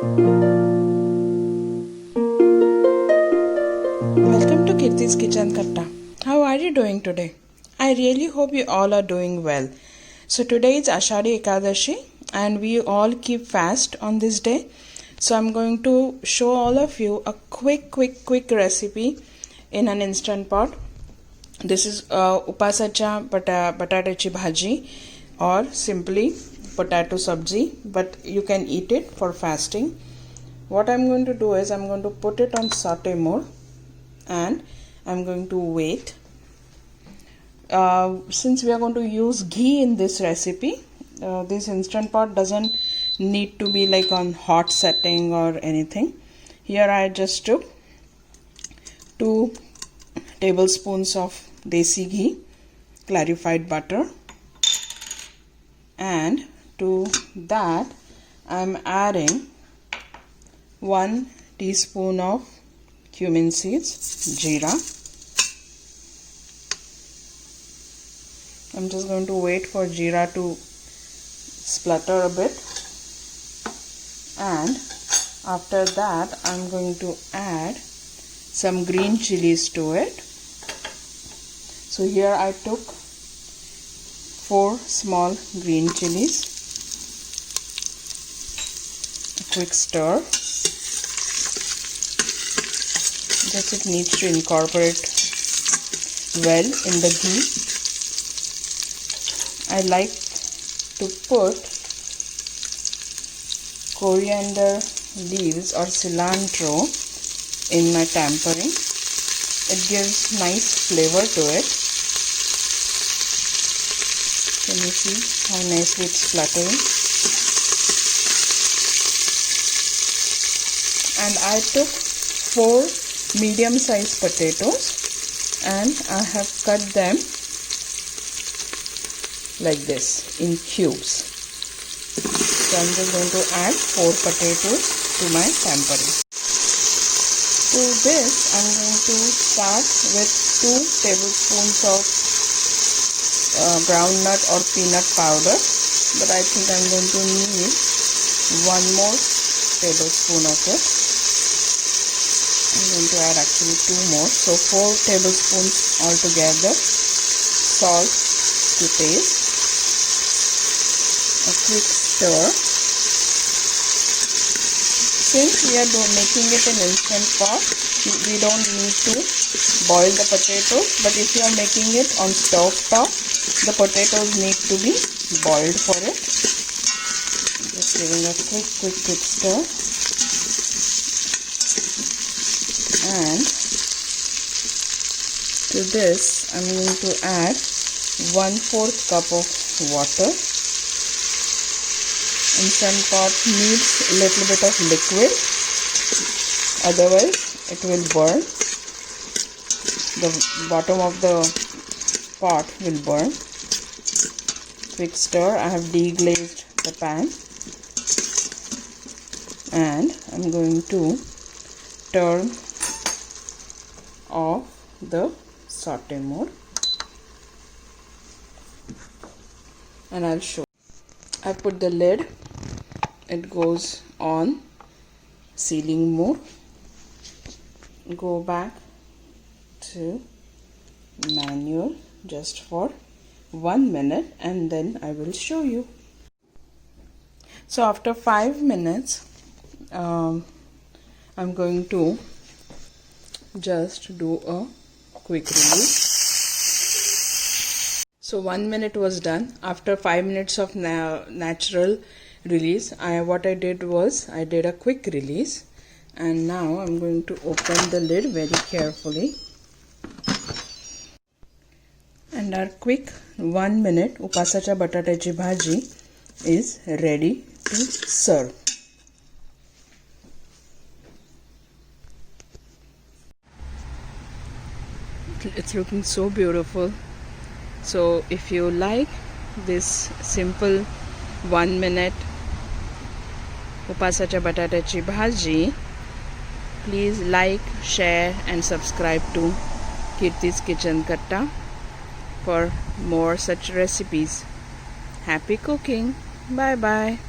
Welcome to Kirti's Kitchen Katta. How are you doing today? I really hope you all are doing well. So today is Ashadi Ekadashi and we all keep fast on this day. So I'm going to show all of you a quick recipe in an instant pot. This is Upsachi batatyachi bhaji, or simply potato sabji, but you can eat it for fasting. What I'm going to do is I'm going to put it on saute mode and I'm going to wait. Since we are going to use ghee in this recipe, this instant pot doesn't need to be like on hot setting or anything. Here I just took 2 tablespoons of desi ghee, clarified butter, and to that I'm adding 1 teaspoon of cumin seeds, jeera. I'm just going to wait for jeera to splutter a bit, and after that I'm going to add some green chillies to it. So here I took 4 small green chillies. A quick stir. Just it needs to incorporate well in the ghee. I like to put coriander leaves or cilantro in my tempering. It gives nice flavor to it. Can you see how nicely it's fluttering? And I took 4 medium-sized potatoes and I have cut them like this in cubes. So I'm just going to add 4 potatoes to my tempering. To this I'm going to start with 2 tablespoons of groundnut or peanut powder, but I think I'm going to need 1 more tablespoon of it. I'm going to add actually 2 more, so 4 tablespoons altogether. Salt to taste. A quick stir. Since we are making it in instant pot, we don't need to boil the potatoes, but if you are making it on stove top, the potatoes need to be boiled for it. Just giving a quick stir. And to this I'm going to add 1/4 cup of water. Instant pot needs a little bit of liquid, otherwise it will burn. The bottom of the pot will burn. Quick stir. I have deglazed the pan and I'm going to turn off the saute mode and I'll show. I put the lid. It goes on sealing mode. Go back to manual just for 1 minute and then I will show you. So after 5 minutes I'm going to just do a quick release. So 1 minute was done. After 5 minutes of natural release, what I did was I did a quick release, and now I'm going to open the lid very carefully. And our quick 1 minute Upsachi Batatyachi Bhaji is ready to serve. It's looking so beautiful. So if you like this simple 1 minute Upsachi Batatyachi Bhaji, please like, share and subscribe to Kirti's Kitchen Katta for more such recipes. Happy cooking. Bye bye.